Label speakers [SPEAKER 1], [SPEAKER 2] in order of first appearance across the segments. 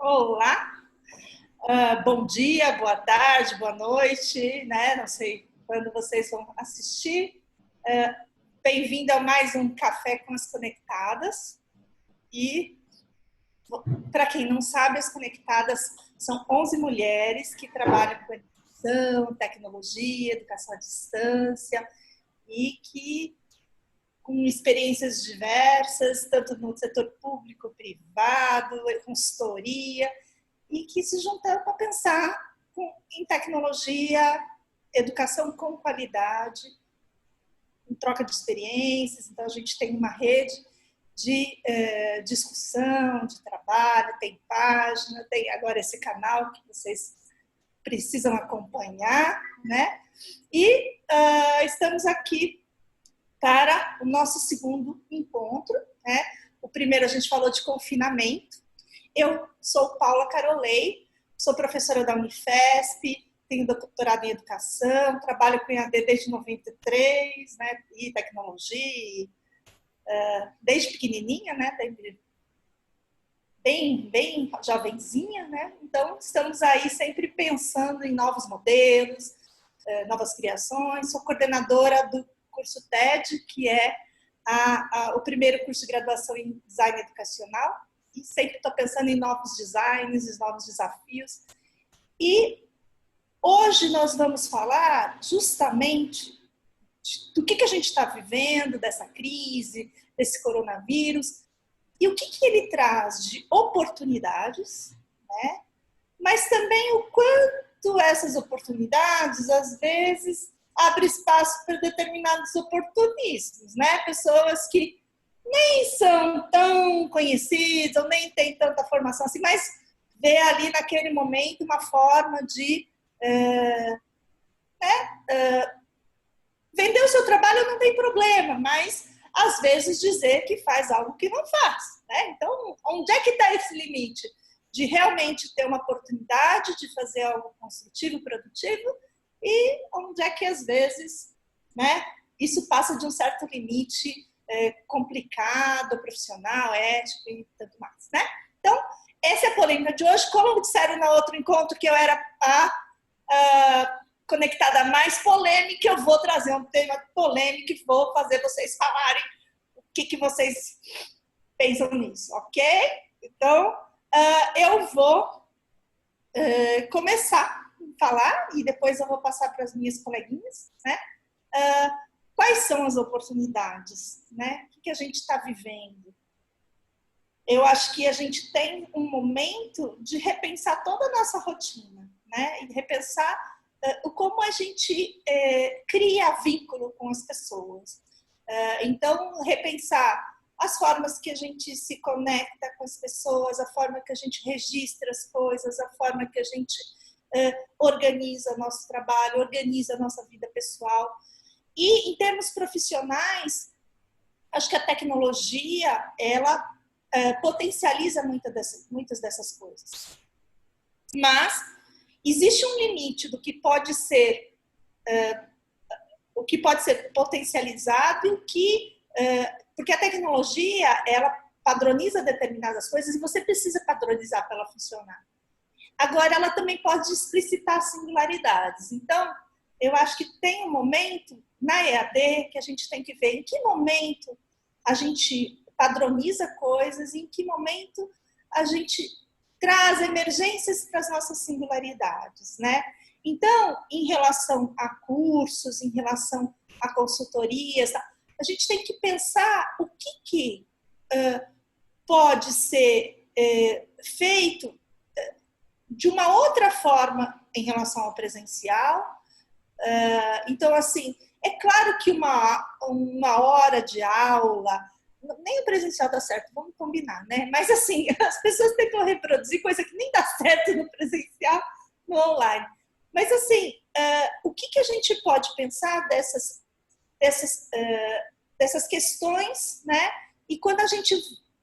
[SPEAKER 1] Olá, bom dia, boa tarde, boa noite, né? Não sei quando vocês vão assistir. Bem-vindo a mais um Café com as Conectadas. E, para quem não sabe, as Conectadas são 11 mulheres que trabalham com educação, tecnologia, educação à distância e que com experiências diversas, tanto no setor público, privado, consultoria, e que se juntaram para pensar em tecnologia, educação com qualidade, em troca de experiências. Então, a gente tem uma rede de discussão, de trabalho, tem página, tem agora esse canal que vocês precisam acompanhar, né? E estamos aqui para o nosso segundo encontro, né? O primeiro a gente falou de confinamento. Eu sou Paula Carolei, sou professora da Unifesp, tenho doutorado em educação, trabalho com EAD desde 93, né? E tecnologia, desde pequenininha, né? Bem jovenzinha, né? Então, estamos aí sempre pensando em novos modelos, novas criações. Sou coordenadora do curso TED, que é o primeiro curso de graduação em design educacional, e sempre estou pensando em novos designs, novos desafios. E hoje nós vamos falar justamente do que a gente está vivendo, dessa crise, desse coronavírus, e o que ele traz de oportunidades, né? Mas também o quanto essas oportunidades, às vezes, abre espaço para determinados oportunistas, né? Pessoas que nem são tão conhecidas ou nem têm tanta formação assim, mas vê ali naquele momento uma forma de vender o seu trabalho não tem problema, mas às vezes dizer que faz algo que não faz, né? Então, onde é que está esse limite de realmente ter uma oportunidade de fazer algo construtivo, produtivo, e onde é que às vezes, né, isso passa de um certo limite complicado, profissional, ético e tanto mais, né? Então, essa é a polêmica de hoje. Como disseram no outro encontro que eu era a conectada mais polêmica, eu vou trazer um tema polêmico e vou fazer vocês falarem o que vocês pensam nisso, ok? Então, eu vou começar a falar e depois eu vou passar para as minhas coleguinhas, né? Quais são as oportunidades, né? O que a gente está vivendo? Eu acho que a gente tem um momento de repensar toda a nossa rotina, né? E repensar como a gente cria vínculo com as pessoas. Então, repensar as formas que a gente se conecta com as pessoas, a forma que a gente registra as coisas, a forma que a gente organiza nosso trabalho, organiza a nossa vida pessoal. E, em termos profissionais, acho que a tecnologia, ela potencializa muitas dessas coisas. Mas existe um limite do que pode ser potencializado e porque a tecnologia, ela padroniza determinadas coisas e você precisa padronizar para ela funcionar. Agora, ela também pode explicitar singularidades. Então, eu acho que tem um momento na EAD que a gente tem que ver em que momento a gente padroniza coisas e em que momento a gente traz emergências para as nossas singularidades, né? Então, em relação a cursos, em relação a consultorias, a gente tem que pensar o que pode ser feito de uma outra forma em relação ao presencial. Então, assim, é claro que uma hora de aula, nem o presencial dá certo, vamos combinar, né? Mas, assim, as pessoas tentam reproduzir coisa que nem dá certo no presencial, no online. Mas, assim, o que a gente pode pensar dessas questões, né? E quando a gente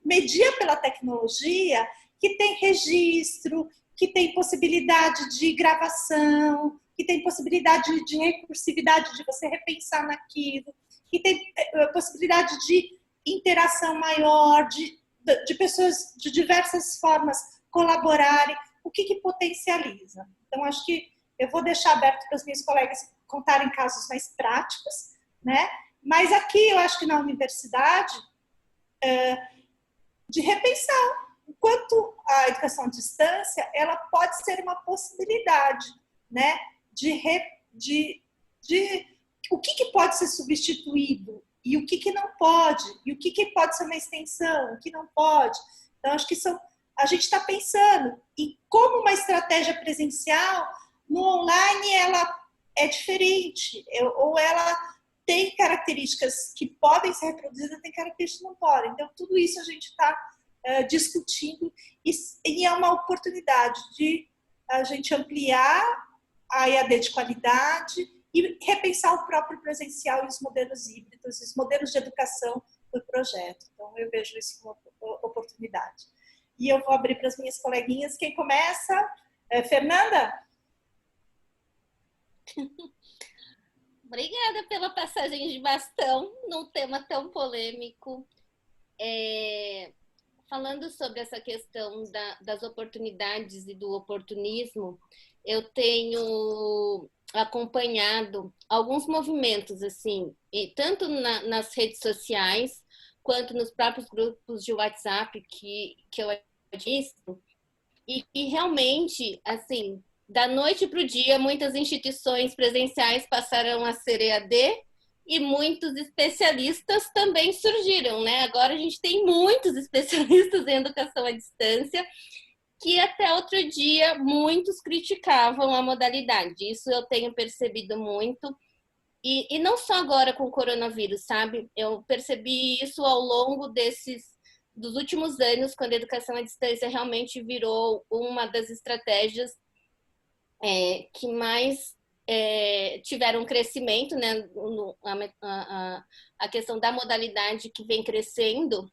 [SPEAKER 1] media pela tecnologia, que tem registro, que tem possibilidade de gravação, que tem possibilidade de recursividade, de você repensar naquilo, que tem possibilidade de interação maior, de pessoas de diversas formas colaborarem, o que potencializa. Então, acho que eu vou deixar aberto para os meus colegas contarem casos mais práticos, né? Mas aqui, eu acho que na universidade, de repensar o quanto a educação à distância ela pode ser uma possibilidade, né? De o que pode ser substituído e o que não pode, e o que pode ser uma extensão, o que não pode. Então, acho que a gente está pensando em como uma estratégia presencial no online ela é diferente, ou ela tem características que podem ser reproduzidas, tem características que não podem. Então, tudo isso a gente está discutindo e é uma oportunidade de a gente ampliar a EAD de qualidade e repensar o próprio presencial e os modelos híbridos, os modelos de educação do projeto. Então, eu vejo isso como oportunidade. E eu vou abrir para as minhas coleguinhas. Quem começa? Fernanda?
[SPEAKER 2] Obrigada pela passagem de bastão num tema tão polêmico. Falando sobre essa questão das oportunidades e do oportunismo, eu tenho acompanhado alguns movimentos, assim, tanto nas redes sociais, quanto nos próprios grupos de WhatsApp que eu administro, e realmente, assim, da noite para o dia, muitas instituições presenciais passaram a ser EAD e muitos especialistas também surgiram, né? Agora a gente tem muitos especialistas em educação à distância que até outro dia muitos criticavam a modalidade. Isso eu tenho percebido muito. E não só agora com o coronavírus, sabe? Eu percebi isso ao longo dos últimos anos, quando a educação à distância realmente virou uma das estratégias que mais tiveram crescimento, né? A questão da modalidade que vem crescendo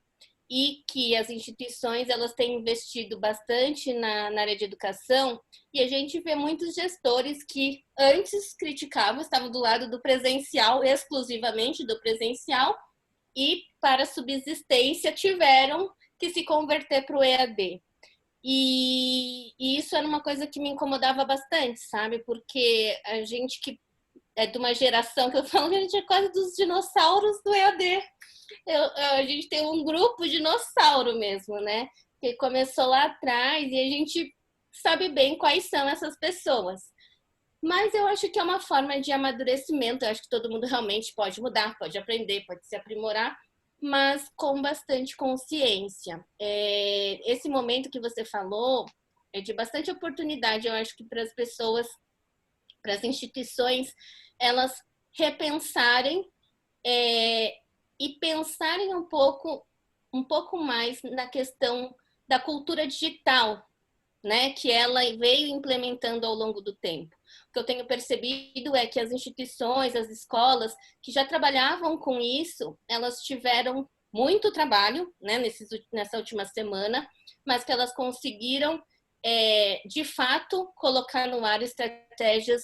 [SPEAKER 2] e que as instituições elas têm investido bastante na área de educação, e a gente vê muitos gestores que antes criticavam, estavam do lado do presencial, exclusivamente do presencial, e para subsistência tiveram que se converter para o EAD. E isso era uma coisa que me incomodava bastante, sabe? Porque a gente que é de uma geração que eu falo que a gente é quase dos dinossauros do EAD. A gente tem um grupo dinossauro mesmo, né? Que começou lá atrás e a gente sabe bem quais são essas pessoas. Mas eu acho que é uma forma de amadurecimento. Eu acho que todo mundo realmente pode mudar, pode aprender, pode se aprimorar, mas com bastante consciência. Esse momento que você falou é de bastante oportunidade, eu acho que para as pessoas, para as instituições, elas repensarem e pensarem um pouco mais na questão da cultura digital, né, que ela veio implementando ao longo do tempo. O que eu tenho percebido é que as instituições, as escolas que já trabalhavam com isso, elas tiveram muito trabalho, né, nessa última semana, mas que elas conseguiram, de fato, colocar no ar estratégias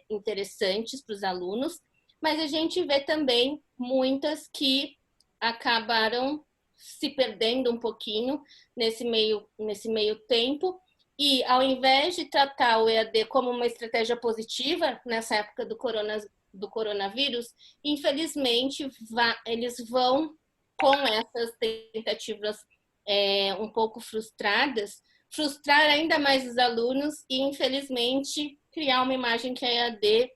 [SPEAKER 2] interessantes para os alunos, mas a gente vê também muitas que acabaram se perdendo um pouquinho nesse meio tempo, e ao invés de tratar o EAD como uma estratégia positiva nessa época do coronavírus, infelizmente eles vão, com essas tentativas um pouco frustradas, frustrar ainda mais os alunos e, infelizmente, criar uma imagem que a EAD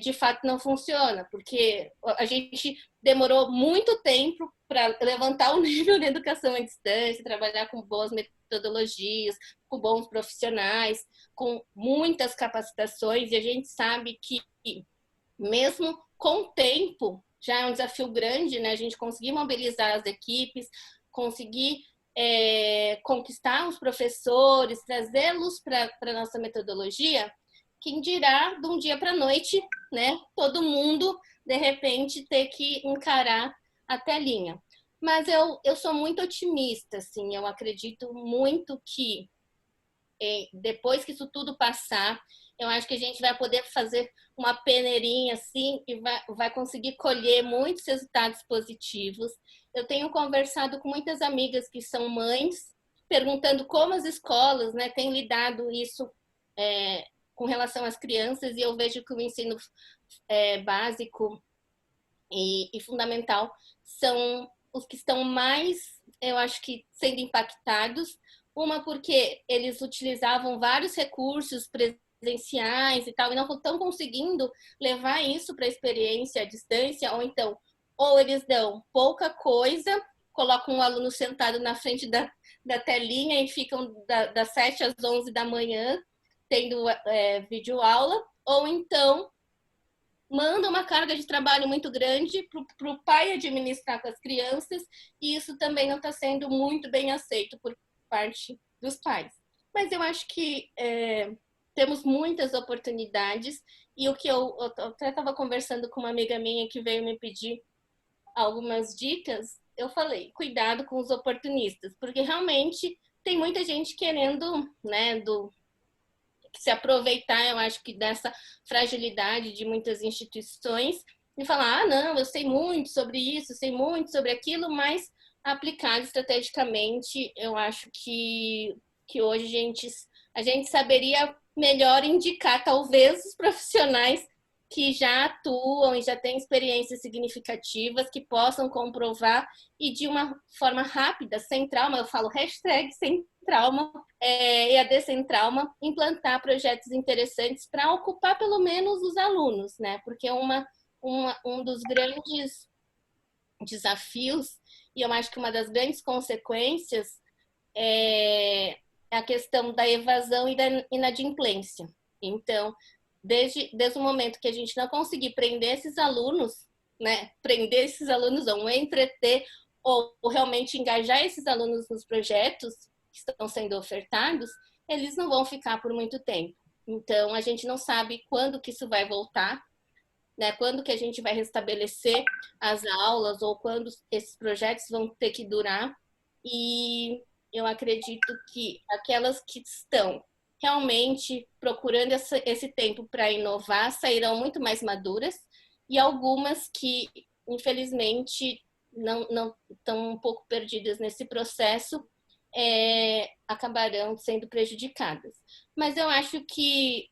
[SPEAKER 2] de fato não funciona, porque a gente demorou muito tempo para levantar o nível de educação à distância, trabalhar com boas metodologias, com bons profissionais, com muitas capacitações, e a gente sabe que mesmo com o tempo já é um desafio grande, né? A gente conseguir mobilizar as equipes, conseguir conquistar os professores, trazê-los para a nossa metodologia. Quem dirá de um dia para a noite, né? Todo mundo, de repente, ter que encarar a telinha. Mas eu sou muito otimista, assim, eu acredito muito que depois que isso tudo passar, eu acho que a gente vai poder fazer uma peneirinha assim e vai conseguir colher muitos resultados positivos. Eu tenho conversado com muitas amigas que são mães perguntando como as escolas, né, têm lidado isso com relação às crianças, e eu vejo que o ensino básico e fundamental são os que estão mais, eu acho que, sendo impactados. Uma porque eles utilizavam vários recursos presenciais e tal, e não estão conseguindo levar isso para a experiência à distância, ou então, ou eles dão pouca coisa, colocam um aluno sentado na frente da telinha e ficam das 7 às 11 da manhã tendo videoaula, ou então manda uma carga de trabalho muito grande para o pai administrar com as crianças, e isso também não está sendo muito bem aceito por parte dos pais. Mas eu acho que temos muitas oportunidades, e o que eu até estava conversando com uma amiga minha que veio me pedir algumas dicas, eu falei, cuidado com os oportunistas, porque realmente tem muita gente querendo, né, se aproveitar, eu acho que dessa fragilidade de muitas instituições e falar, ah, não, eu sei muito sobre isso, sei muito sobre aquilo, mas aplicado estrategicamente, eu acho que hoje a gente saberia melhor indicar, talvez, os profissionais que já atuam e já têm experiências significativas, que possam comprovar e de uma forma rápida, sem trauma, eu falo hashtag sem trauma, EAD sem trauma, implantar projetos interessantes para ocupar pelo menos os alunos, né? Porque um dos grandes desafios, e eu acho que uma das grandes consequências é a questão da evasão e da inadimplência. Então, desde o momento que a gente não conseguir prender esses alunos, né? Prender esses alunos, ou entreter, ou realmente engajar esses alunos nos projetos que estão sendo ofertados, eles não vão ficar por muito tempo. Então, a gente não sabe quando que isso vai voltar, né? Quando que a gente vai restabelecer as aulas, ou quando esses projetos vão ter que durar. E eu acredito que aquelas que estão realmente procurando esse tempo para inovar sairão muito mais maduras, e algumas que, infelizmente, não estão um pouco perdidas nesse processo, acabarão sendo prejudicadas. Mas eu acho que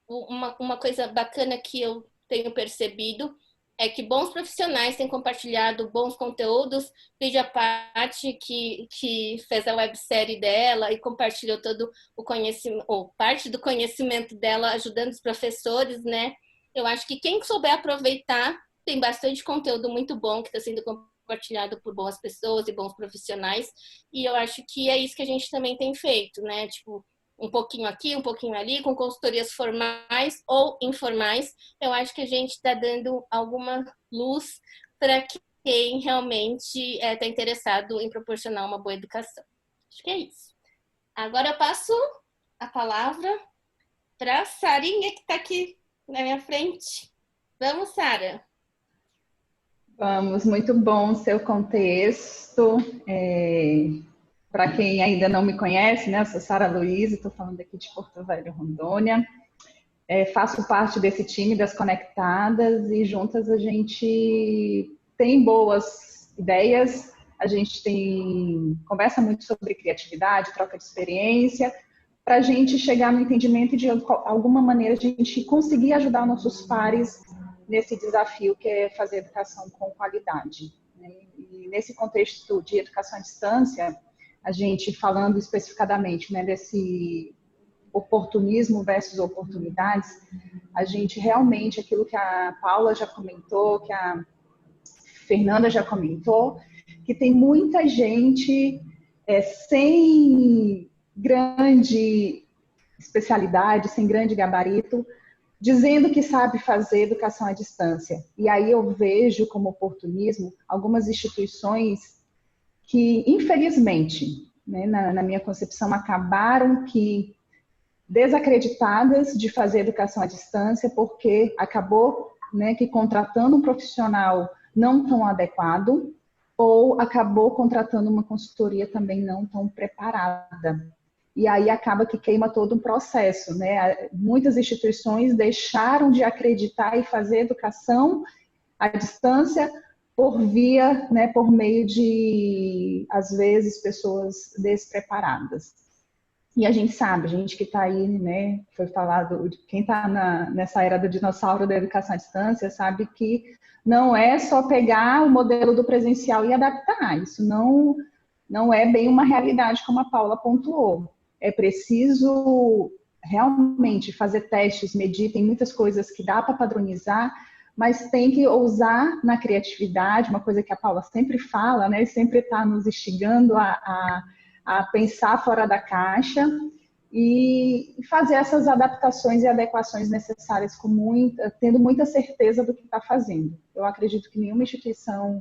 [SPEAKER 2] uma coisa bacana que eu tenho percebido é que bons profissionais têm compartilhado bons conteúdos. Lídia Patti, que fez a websérie dela e compartilhou todo o conhecimento, ou parte do conhecimento dela, ajudando os professores, né? Eu acho que quem souber aproveitar, tem bastante conteúdo muito bom que está sendo compartilhado por boas pessoas e bons profissionais, e eu acho que é isso que a gente também tem feito, né? Tipo, um pouquinho aqui, um pouquinho ali, com consultorias formais ou informais. Eu acho que a gente está dando alguma luz para quem realmente está interessado em proporcionar uma boa educação. Acho que é isso. Agora eu passo a palavra para a Sarinha, que está aqui na minha frente. Vamos, Sara.
[SPEAKER 3] Vamos, muito bom seu contexto. Para quem ainda não me conhece, né, eu sou Sara Luiz, estou falando aqui de Porto Velho, Rondônia. Faço parte desse time das Conectadas, e juntas a gente tem boas ideias, a gente conversa muito sobre criatividade, troca de experiência, para a gente chegar no entendimento de alguma maneira a gente conseguir ajudar nossos pares nesse desafio que é fazer educação com qualidade. E nesse contexto de educação à distância, a gente falando especificadamente, né, desse oportunismo versus oportunidades, a gente realmente, aquilo que a Paula já comentou, que a Fernanda já comentou, que tem muita gente sem grande especialidade, sem grande gabarito, dizendo que sabe fazer educação à distância. E aí eu vejo como oportunismo algumas instituições que, infelizmente, né, na minha concepção, acabaram desacreditadas de fazer educação à distância, porque acabou, né, que contratando um profissional não tão adequado, ou acabou contratando uma consultoria também não tão preparada. E aí acaba que queima todo um processo, né? Muitas instituições deixaram de acreditar e fazer educação à distância por via, né, por meio de, às vezes, pessoas despreparadas. E a gente sabe, a gente que está aí, né, foi falado, quem está nessa era do dinossauro da educação à distância, sabe que não é só pegar o modelo do presencial e adaptar. Isso não é bem uma realidade, como a Paula pontuou. É preciso realmente fazer testes, medir, tem muitas coisas que dá para padronizar, mas tem que ousar na criatividade, uma coisa que a Paula sempre fala, né, sempre está nos instigando a pensar fora da caixa e fazer essas adaptações e adequações necessárias tendo muita certeza do que está fazendo. Eu acredito que nenhuma instituição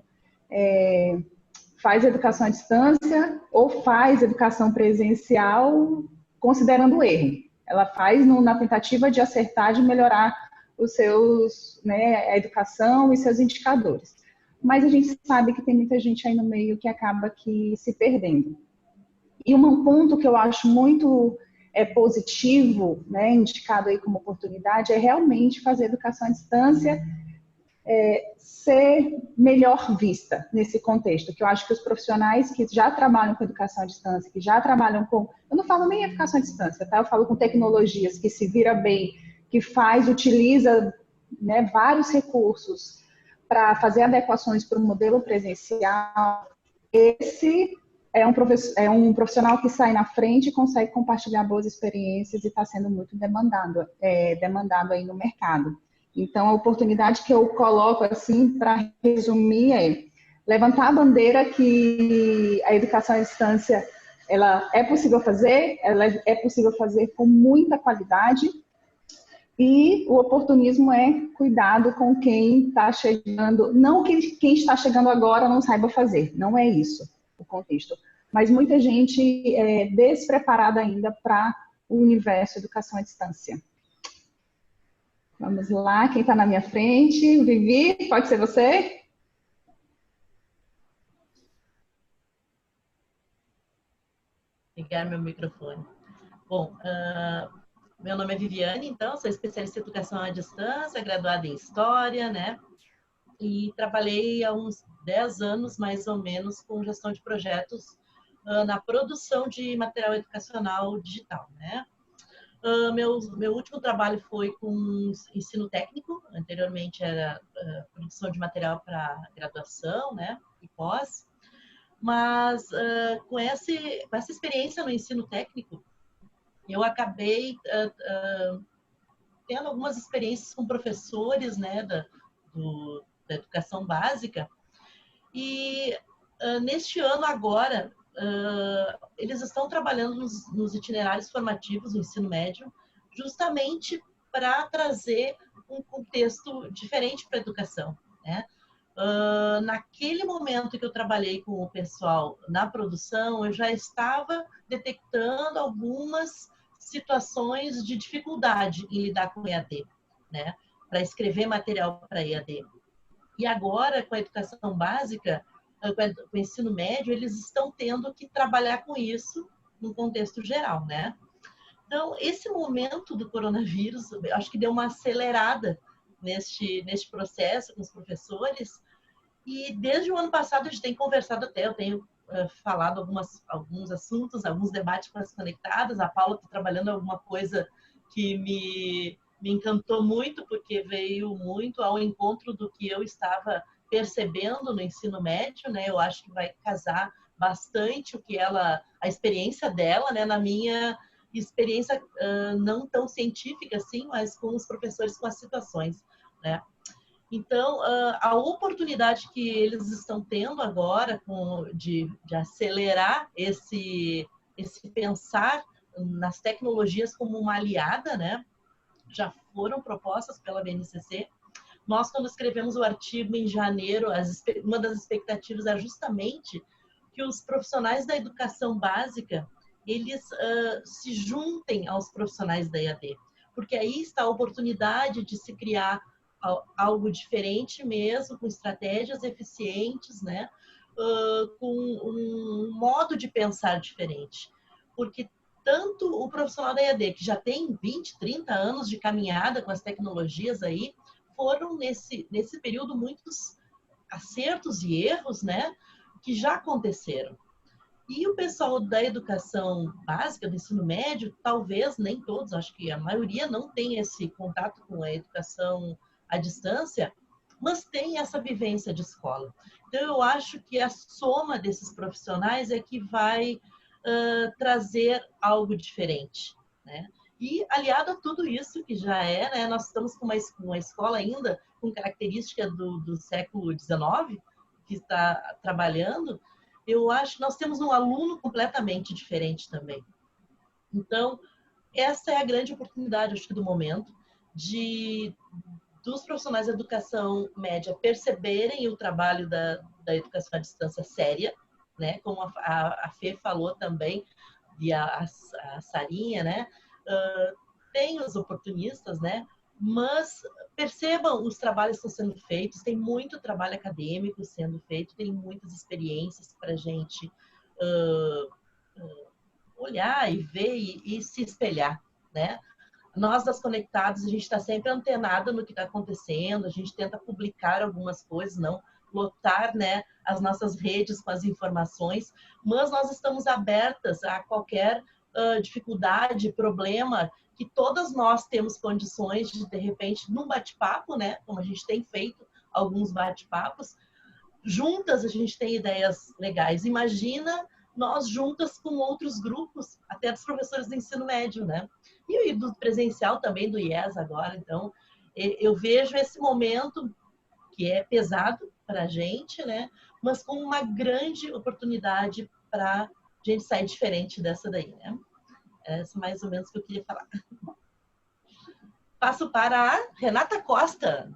[SPEAKER 3] faz educação à distância ou faz educação presencial considerando o erro. Ela faz na tentativa de acertar, de melhorar os seus, né, a educação e seus indicadores. Mas a gente sabe que tem muita gente aí no meio que acaba se perdendo. E um ponto que eu acho muito positivo, né, indicado aí como oportunidade, é realmente fazer educação à distância ser melhor vista nesse contexto, que eu acho que os profissionais que já trabalham com educação à distância, que já trabalham com, eu não falo nem educação à distância, tá? Eu falo com tecnologias, que se vira bem, que utiliza, né, vários recursos para fazer adequações para o modelo presencial. Esse é um profissional que sai na frente e consegue compartilhar boas experiências e está sendo muito demandado aí no mercado. Então, a oportunidade que eu coloco, assim, para resumir, é levantar a bandeira que a educação à distância, ela é possível fazer, ela é possível fazer com muita qualidade, e o oportunismo é cuidado com quem está chegando, não que quem está chegando agora não saiba fazer, não é isso o contexto, mas muita gente despreparada ainda para o universo educação à distância. Vamos lá, quem está na minha frente? Vivi, pode ser você?
[SPEAKER 4] Ligar meu microfone. Bom, meu nome é Viviane, então, sou especialista em educação à distância, graduada em História, né? E trabalhei há uns 10 anos, mais ou menos, com gestão de projetos na produção de material educacional digital, né? Meu último trabalho foi com ensino técnico, anteriormente era produção de material para graduação, né, e pós, mas com essa experiência no ensino técnico, eu acabei tendo algumas experiências com professores, né, da educação básica, e neste ano agora, eles estão trabalhando nos itinerários formativos do ensino médio, justamente para trazer um contexto diferente para a educação, né? Naquele momento que eu trabalhei com o pessoal na produção, eu já estava detectando algumas situações de dificuldade em lidar com EAD, né? Para escrever material para EAD. E agora, com a educação básica, com o ensino médio, eles estão tendo que trabalhar com isso no contexto geral, né? Então, esse momento do coronavírus, acho que deu uma acelerada neste processo com os professores, e desde o ano passado a gente tem conversado até, eu tenho falado alguns assuntos, alguns debates com as conectadas, a Paula está trabalhando alguma coisa que me encantou muito, porque veio muito ao encontro do que eu estava percebendo no ensino médio, né? Eu acho que vai casar bastante a experiência dela, né? Na minha experiência não tão científica assim, mas com os professores, com as situações, né? Então, a oportunidade que eles estão tendo agora de acelerar esse pensar nas tecnologias como uma aliada, né? Já foram propostas pela BNCC. Nós, quando escrevemos o artigo em janeiro, uma das expectativas é justamente que os profissionais da educação básica, eles se juntem aos profissionais da EAD, porque aí está a oportunidade de se criar algo diferente mesmo, com estratégias eficientes, né? Com um modo de pensar diferente. Porque tanto o profissional da EAD, que já tem 20, 30 anos de caminhada com as tecnologias aí, foram nesse período muitos acertos e erros, né, que já aconteceram. E o pessoal da educação básica, do ensino médio, talvez nem todos, acho que a maioria não tem esse contato com a educação à distância, mas tem essa vivência de escola. Então, eu acho que a soma desses profissionais é que vai trazer algo diferente, né? E, aliado a tudo isso que já é, né, nós estamos com uma escola ainda com característica do século XIX, que está trabalhando. Eu acho que nós temos um aluno completamente diferente também. Então, essa é a grande oportunidade, acho que, do momento, dos profissionais da educação média perceberem o trabalho da educação à distância séria, né? Como a Fê falou também, e a Sarinha, né? Tem os oportunistas, né? Mas percebam os trabalhos que estão sendo feitos, tem muito trabalho acadêmico sendo feito, tem muitas experiências para a gente olhar e ver e se espelhar, né? Nós, das Conectadas, a gente está sempre antenada no que está acontecendo, a gente tenta publicar algumas coisas, não lotar, né, as nossas redes com as informações, mas nós estamos abertas a qualquer dificuldade, problema, que todas nós temos condições de repente, num bate-papo, né, como a gente tem feito alguns bate-papos, juntas a gente tem ideias legais. Imagina nós juntas com outros grupos, até dos professores do ensino médio, né? E do presencial também, do IES agora. Então, eu vejo esse momento que é pesado para a gente, né? Mas com uma grande oportunidade para a gente sair diferente dessa daí, né? Essa é mais ou menos o que eu queria falar. Passo para a Renata Costa.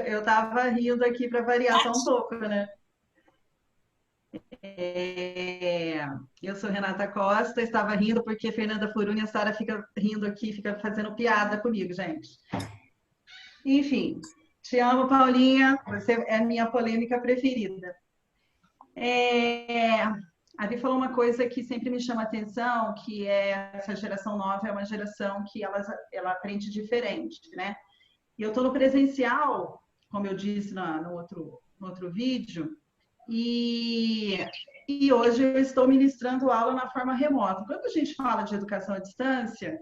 [SPEAKER 5] Eu estava rindo aqui para variar só um pouco, né? Eu sou Renata Costa, estava rindo porque Fernanda Furuni e a Sara fica rindo aqui, fica fazendo piada comigo, gente. Enfim, te amo, Paulinha, você é a minha polêmica preferida. A Vi falou uma coisa que sempre me chama a atenção, que é essa geração nova é uma geração que ela aprende diferente, né? E eu estou no presencial, como eu disse no outro vídeo, e hoje eu estou ministrando aula na forma remota. Quando a gente fala de educação à distância,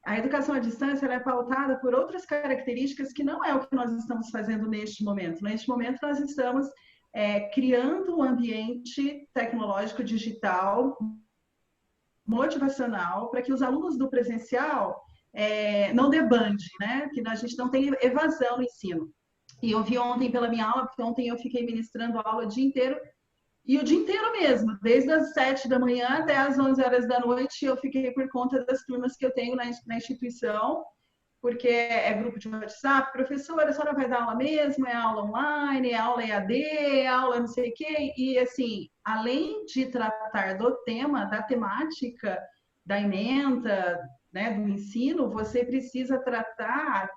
[SPEAKER 5] a educação à distância ela é pautada por outras características que não é o que nós estamos fazendo neste momento. Neste momento, nós estamos criando um ambiente tecnológico digital motivacional para que os alunos do presencial não debande, né? Que a gente não tenha evasão no ensino. E eu vi ontem pela minha aula, porque ontem eu fiquei ministrando aula o dia inteiro, e o dia inteiro mesmo, desde as 7 da manhã até as 11 horas da noite, eu fiquei por conta das turmas que eu tenho na instituição, porque é grupo de WhatsApp, professora, a senhora vai dar aula mesmo, é aula online, é aula EAD, é aula não sei o quê, e assim, além de tratar do tema, da temática, da ementa, né, do ensino, você precisa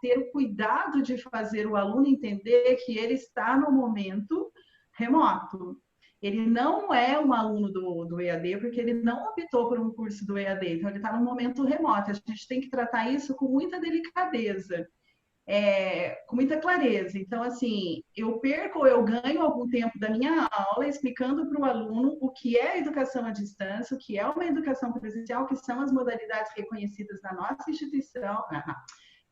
[SPEAKER 5] ter o cuidado de fazer o aluno entender que ele está no momento remoto. Ele não é um aluno do EAD, porque ele não optou por um curso do EAD, então ele está no momento remoto. A gente tem que tratar isso com muita delicadeza, com muita clareza. Então, assim, eu perco ou eu ganho algum tempo da minha aula explicando para o aluno o que é educação à distância, o que é uma educação presencial, que são as modalidades reconhecidas na nossa instituição,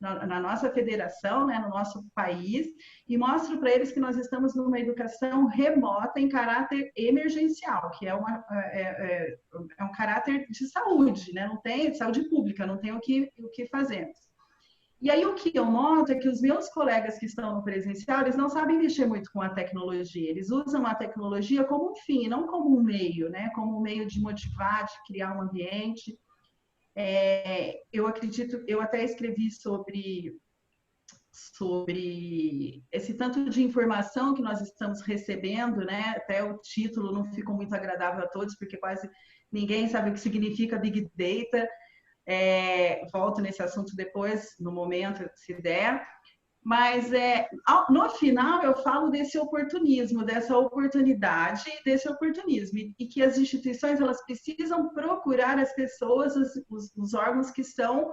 [SPEAKER 5] na nossa federação, né, no nosso país, e mostro para eles que nós estamos numa educação remota em caráter emergencial, que é um caráter de saúde, né? Não tem saúde pública, não tem o que fazemos. E aí o que eu noto é que os meus colegas que estão no presencial, eles não sabem mexer muito com a tecnologia, eles usam a tecnologia como um fim, não como um meio, né? Como um meio de motivar, de criar um ambiente. Eu acredito, eu até escrevi sobre esse tanto de informação que nós estamos recebendo, né? Até o título não ficou muito agradável a todos, porque quase ninguém sabe o que significa Big Data. Volto nesse assunto depois, no momento, se der. Mas, no final, eu falo desse oportunismo, dessa oportunidade, desse oportunismo. E que as instituições, elas precisam procurar as pessoas, os órgãos que são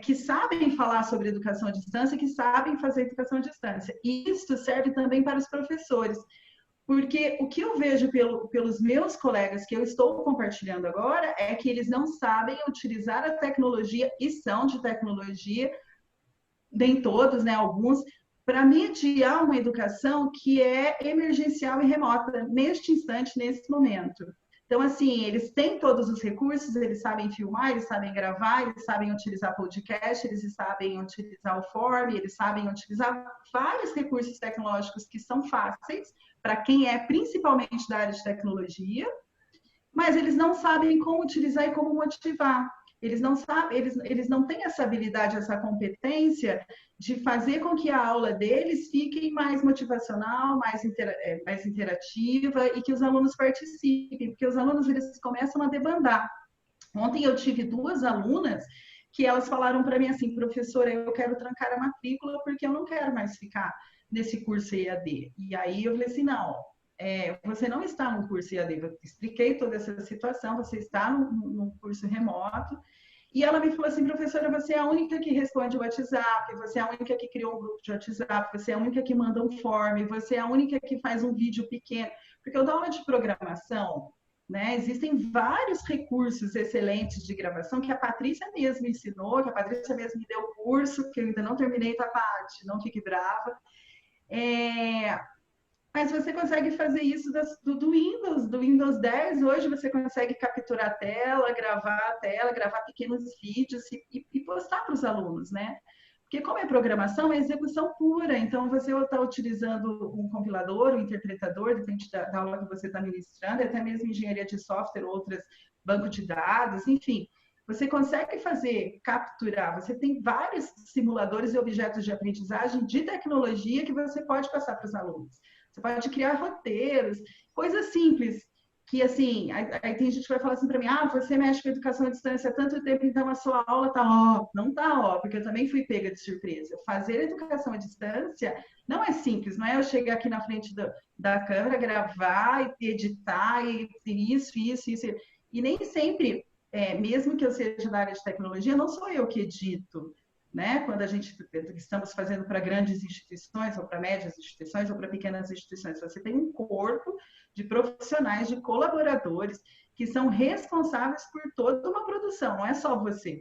[SPEAKER 5] que sabem falar sobre educação à distância, que sabem fazer educação à distância. E isso serve também para os professores, porque o que eu vejo pelos meus colegas que eu estou compartilhando agora é que eles não sabem utilizar a tecnologia, e são de tecnologia, nem todos, né, alguns, para mediar uma educação que é emergencial e remota, neste instante, nesse momento. Então, assim, eles têm todos os recursos, eles sabem filmar, eles sabem gravar, eles sabem utilizar podcast, eles sabem utilizar o Form, eles sabem utilizar vários recursos tecnológicos que são fáceis para quem é principalmente da área de tecnologia, mas eles não sabem como utilizar e como motivar. Eles não sabem, eles não têm essa habilidade, essa competência de fazer com que a aula deles fique mais motivacional, mais interativa e que os alunos participem, porque os alunos eles começam a debandar. Ontem eu tive 2 alunas que elas falaram para mim assim, professora, eu quero trancar a matrícula porque eu não quero mais ficar nesse curso EAD. E aí eu falei assim, não, você não está num curso EAD, eu expliquei toda essa situação, você está num curso remoto. E ela me falou assim, professora, você é a única que responde o WhatsApp, você é a única que criou um grupo de WhatsApp, você é a única que manda um form, você é a única que faz um vídeo pequeno. Porque eu dou aula de programação, né? Existem vários recursos excelentes de gravação que a Patrícia mesmo ensinou, que a Patrícia mesmo me deu o curso, que eu ainda não terminei, tá, Paty? Não fique brava. Mas você consegue fazer isso do Windows 10. Hoje você consegue capturar a tela, gravar pequenos vídeos e postar para os alunos, né? Porque como é programação, é execução pura. Então, você está utilizando um compilador, um interpretador, depende da aula que você está ministrando, até mesmo engenharia de software, outras, banco de dados, enfim. Você consegue capturar, você tem vários simuladores e objetos de aprendizagem de tecnologia que você pode passar para os alunos. Você pode criar roteiros, coisas simples, que assim, aí tem gente que vai falar assim para mim, você mexe com educação à distância há tanto tempo, então a sua aula tá não tá porque eu também fui pega de surpresa. Fazer educação à distância não é simples, não é eu chegar aqui na frente da câmera, gravar e editar e isso. E nem sempre, mesmo que eu seja da área de tecnologia, não sou eu que edito. Né? Quando estamos fazendo para grandes instituições, ou para médias instituições, ou para pequenas instituições, você tem um corpo de profissionais, de colaboradores, que são responsáveis por toda uma produção. Não é só você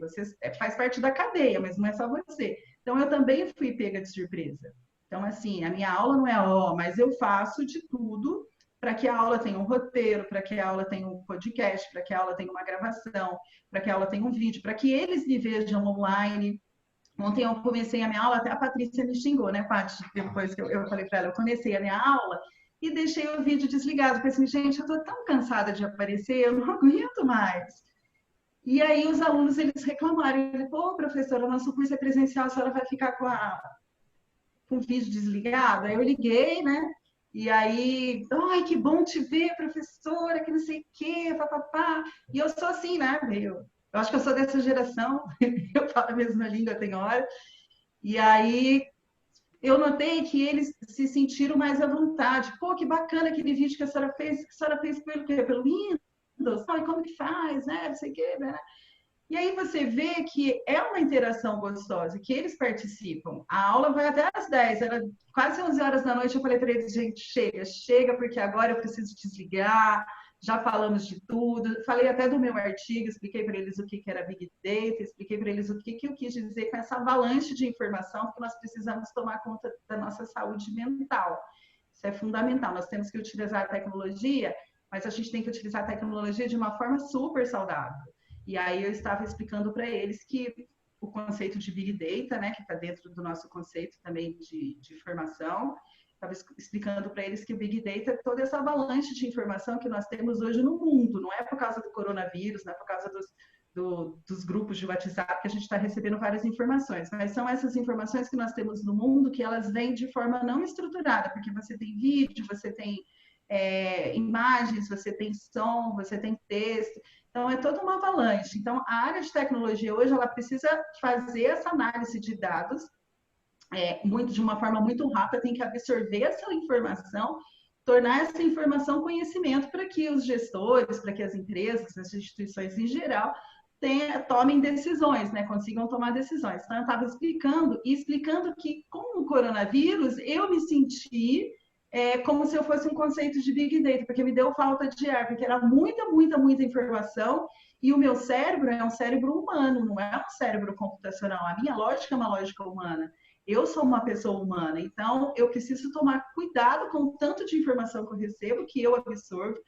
[SPEAKER 5] faz parte da cadeia, mas não é só você. Então, eu também fui pega de surpresa. Então, assim, a minha aula não é mas eu faço de tudo para que a aula tenha um roteiro, para que a aula tenha um podcast, para que a aula tenha uma gravação, para que a aula tenha um vídeo, para que eles me vejam online. Ontem eu comecei a minha aula, até a Patrícia me xingou, né, Paty? Depois que eu falei para ela, eu comecei a minha aula e deixei o vídeo desligado. Falei assim, gente, eu estou tão cansada de aparecer, eu não aguento mais. E aí os alunos, eles reclamaram. Pô, professora, o nosso curso é presencial, a senhora vai ficar com o vídeo desligado? Aí eu liguei, né? E aí, ai, que bom te ver, professora, que não sei o quê, papapá. E eu sou assim, né, eu acho que eu sou dessa geração, eu falo a mesma língua, tem hora. E aí, eu notei que eles se sentiram mais à vontade. Pô, que bacana aquele vídeo que a senhora fez pelo quê? Pelo Windows? E como que faz, né? Não sei o quê, né? E aí você vê que é uma interação gostosa, que eles participam. A aula vai até às 10, era quase 11 horas da noite, eu falei para eles, gente, chega, porque agora eu preciso desligar. Já falamos de tudo, falei até do meu artigo, expliquei para eles o que era Big Data, expliquei para eles o que eu quis dizer com essa avalanche de informação, porque nós precisamos tomar conta da nossa saúde mental. Isso é fundamental, nós temos que utilizar a tecnologia, mas a gente tem que utilizar a tecnologia de uma forma super saudável. E aí eu estava explicando para eles que o conceito de Big Data, né, que está dentro do nosso conceito também de formação, estava explicando para eles que o Big Data é toda essa avalanche de informação que nós temos hoje no mundo. Não é por causa do coronavírus, não é por causa dos grupos de WhatsApp que a gente está recebendo várias informações, mas são essas informações que nós temos no mundo que elas vêm de forma não estruturada, porque você tem vídeo, você tem imagens, você tem som, você tem texto. Então, é toda uma avalanche. Então, a área de tecnologia hoje, ela precisa fazer essa análise de dados de uma forma muito rápida, tem que absorver essa informação, tornar essa informação conhecimento para que os gestores, para que as empresas, as instituições em geral, tomem decisões, né? Consigam tomar decisões. Então, eu estava explicando que com o coronavírus eu me senti como se eu fosse um conceito de Big Data, porque me deu falta de ar, porque era muita informação, e o meu cérebro é um cérebro humano, não é um cérebro computacional. A minha lógica é uma lógica humana. Eu sou uma pessoa humana, então eu preciso tomar cuidado com o tanto de informação que eu recebo, que eu absorvo,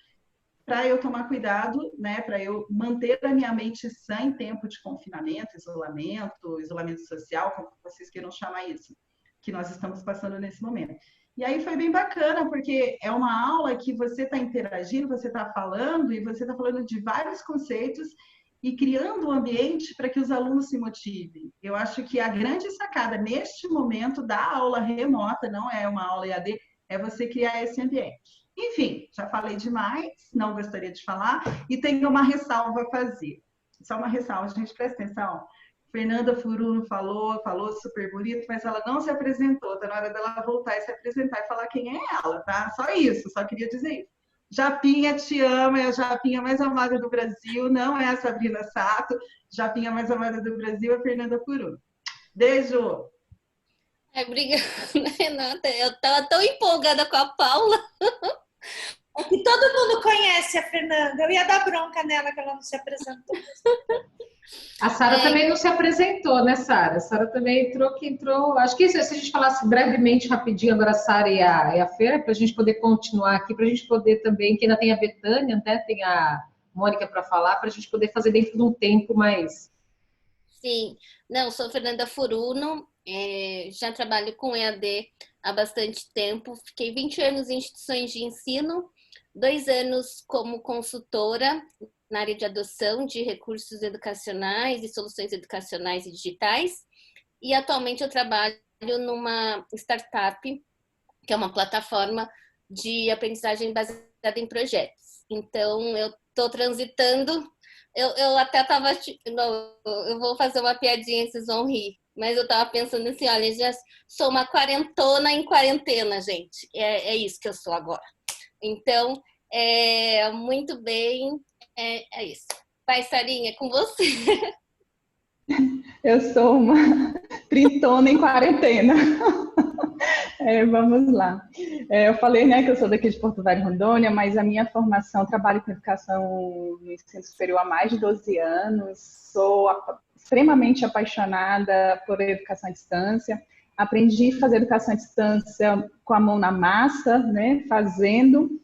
[SPEAKER 5] para eu tomar cuidado, né, para eu manter a minha mente sã em tempo de confinamento, isolamento social, como vocês queiram chamar isso, que nós estamos passando nesse momento. E aí foi bem bacana, porque é uma aula que você está interagindo, você está falando, e você está falando de vários conceitos e criando um ambiente para que os alunos se motivem. Eu acho que a grande sacada neste momento da aula remota, não é uma aula EAD, é você criar esse ambiente. Enfim, já falei demais, não gostaria de falar, e tenho uma ressalva a fazer. Só uma ressalva, gente, presta atenção. Fernanda Furuno falou super bonito, mas ela não se apresentou. Tá na hora dela voltar e se apresentar e falar quem é ela, tá? Só isso, só queria dizer isso. Japinha te ama, é a Japinha mais amada do Brasil, não é a Sabrina Sato. Japinha mais amada do Brasil é a Fernanda Furuno. Beijo!
[SPEAKER 2] Obrigada, Renata. Eu estava tão empolgada com a Paula.
[SPEAKER 1] É que todo mundo conhece a Fernanda. Eu ia dar bronca nela que ela não se apresentou.
[SPEAKER 6] A Sara também não se apresentou, né, Sara? A Sara também entrou. Acho que se a gente falasse brevemente, rapidinho, agora a Sara e a Fer, para a gente poder continuar aqui, para a gente poder também, que ainda tem a Betânia, né, tem a Mônica para falar, para a gente poder fazer dentro de um tempo mais.
[SPEAKER 2] Sim, não, sou Fernanda Furuno, já trabalho com EAD há bastante tempo, fiquei 20 anos em instituições de ensino, 2 anos como consultora na área de adoção de recursos educacionais e soluções educacionais e digitais, e atualmente eu trabalho numa startup, que é uma plataforma de aprendizagem baseada em projetos. Então, eu estou transitando. Eu até estava. Eu vou fazer uma piadinha, vocês vão rir. Mas eu estava pensando assim: olha, já sou uma quarentona em quarentena, gente. É isso que eu sou agora. Então, muito bem. É isso. Vai, Sarinha, é com você.
[SPEAKER 3] Eu sou uma trintona em quarentena. Vamos lá. Eu falei, né, que eu sou daqui de Porto Velho, Rondônia, mas a minha formação, trabalho com educação no ensino superior há mais de 12 anos, sou extremamente apaixonada por educação à distância, aprendi a fazer educação à distância com a mão na massa, né, fazendo,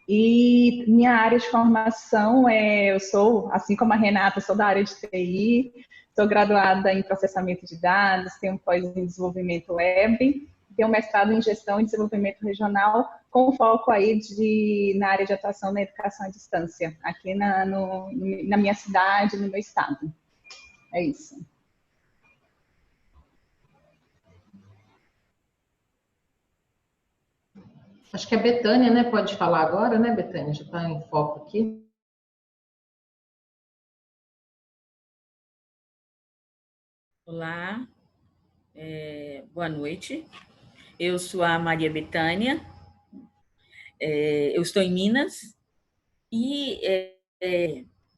[SPEAKER 3] e minha área de formação eu sou, assim como a Renata, sou da área de TI, sou graduada em processamento de dados, tenho um pós em desenvolvimento web, tenho um mestrado em gestão e desenvolvimento regional, com foco aí na área de atuação na educação à distância, aqui na minha cidade, no meu estado. É isso.
[SPEAKER 6] Acho que a Betânia, né, pode falar agora, né, Betânia? Já está em foco aqui.
[SPEAKER 7] Olá, boa noite. Eu sou a Maria Betânia, eu estou em Minas e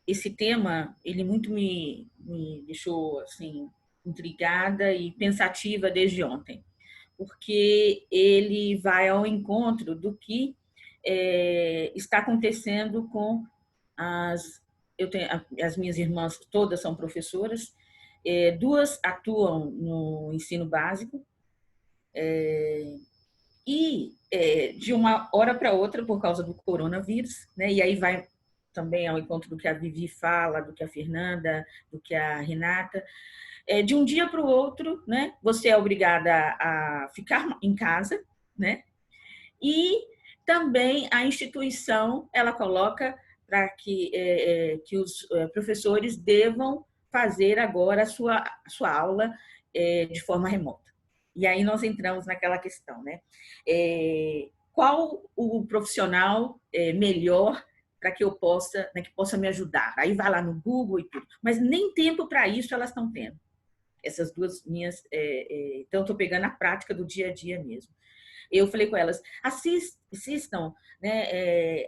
[SPEAKER 7] esse tema, ele muito me deixou assim, intrigada e pensativa desde ontem, porque ele vai ao encontro do que está acontecendo com as minhas irmãs, todas são professoras, 2 atuam no ensino básico, e de uma hora para outra, por causa do coronavírus, né? E aí vai também ao encontro do que a Vivi fala, do que a Fernanda, do que a Renata, de um dia para o outro, né? Você é obrigada a ficar em casa, né? E também a instituição, ela coloca para que os professores devam fazer agora a sua aula de forma remota. E aí nós entramos naquela questão, né? Qual o profissional melhor para que eu possa, né, que possa me ajudar? Aí vai lá no Google e tudo. Mas nem tempo para isso elas estão tendo. Essas 2 minhas... então, estou pegando a prática do dia a dia mesmo. eu falei com elas, assistam, né,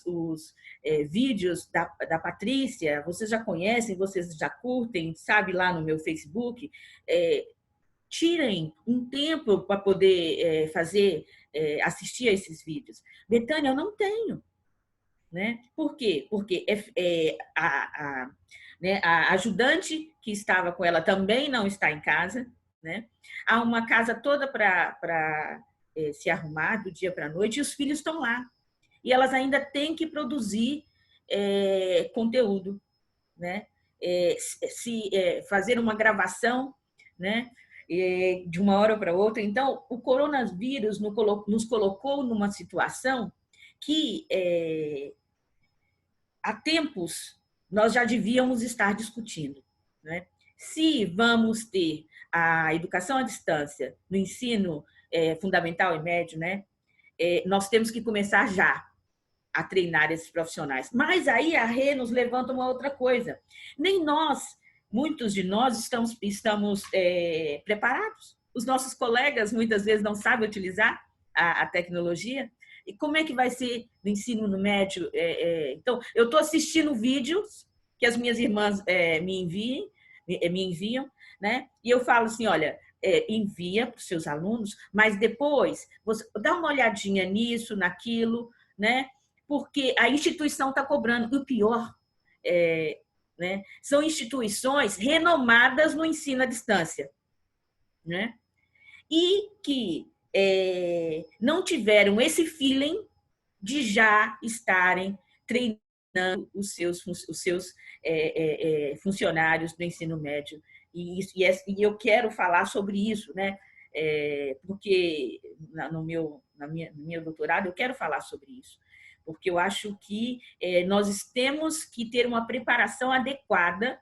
[SPEAKER 7] os vídeos da Patrícia, vocês já conhecem, vocês já curtem, sabe, lá no meu Facebook, tirem um tempo para poder assistir a esses vídeos. Betânia, eu não tenho. Né? Por quê? Porque né, a ajudante que estava com ela também não está em casa. Né? Há uma casa toda para se arrumar do dia para a noite e os filhos estão lá. E elas ainda têm que produzir conteúdo. Né? Fazer uma gravação, né? De uma hora para outra. Então, o coronavírus nos colocou numa situação que há tempos nós já devíamos estar discutindo. Né? Se vamos ter a educação à distância no ensino fundamental e médio, né? Nós temos que começar já a treinar esses profissionais. Mas aí a Rê nos levanta uma outra coisa. Nem nós, muitos de nós, estamos preparados. Os nossos colegas muitas vezes não sabem utilizar a tecnologia. E como é que vai ser no ensino no médio? Então, eu estou assistindo vídeos que as minhas irmãs me enviam, né? E eu falo assim, olha, envia para os seus alunos, mas depois você dá uma olhadinha nisso, naquilo, né? Porque a instituição está cobrando. E o pior, né? São instituições renomadas no ensino à distância, né? E que não tiveram esse feeling de já estarem treinando os seus funcionários do ensino médio. E eu quero falar sobre isso, né? Porque no meu doutorado eu quero falar sobre isso. Porque eu acho que nós temos que ter uma preparação adequada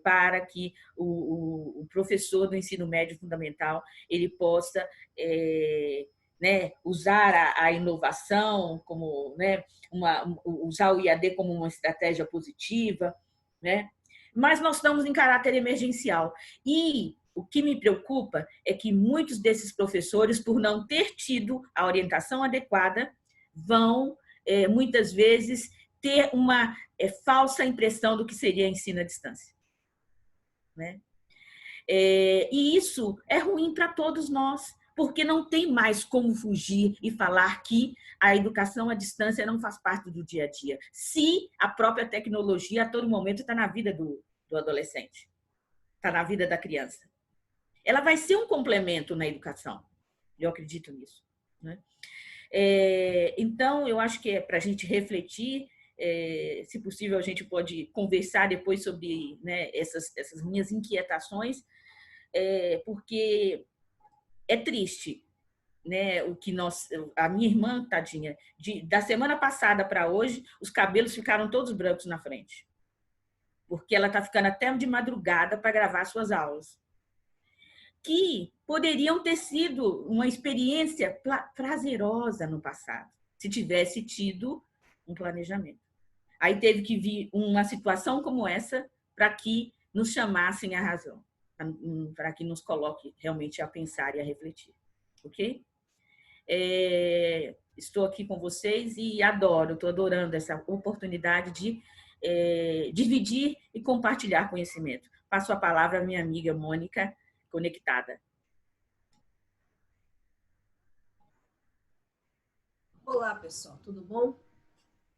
[SPEAKER 7] para que o professor do ensino médio fundamental ele possa né, usar a inovação como, né, usar o IAD como uma estratégia positiva, né? Mas nós estamos em caráter emergencial. E o que me preocupa é que muitos desses professores, por não ter tido a orientação adequada, vão, muitas vezes, ter uma falsa impressão do que seria ensino à distância. Né? E isso é ruim para todos nós, porque não tem mais como fugir e falar que a educação à distância não faz parte do dia a dia, se a própria tecnologia a todo momento está na vida do adolescente, está na vida da criança. Ela vai ser um complemento na educação, eu acredito nisso. Né? Então, eu acho que é para a gente refletir, se possível, a gente pode conversar depois sobre, né, essas minhas inquietações, porque é triste, né, o que a minha irmã, tadinha, da semana passada para hoje, os cabelos ficaram todos brancos na frente, porque ela está ficando até de madrugada para gravar suas aulas, que poderiam ter sido uma experiência prazerosa no passado, se tivesse tido um planejamento. Aí teve que vir uma situação como essa para que nos chamassem à razão, para que nos coloque realmente a pensar e a refletir. Ok? Estou aqui com vocês e estou adorando essa oportunidade de dividir e compartilhar conhecimento. Passo a palavra à minha amiga Mônica, conectada.
[SPEAKER 8] Olá, pessoal, tudo bom?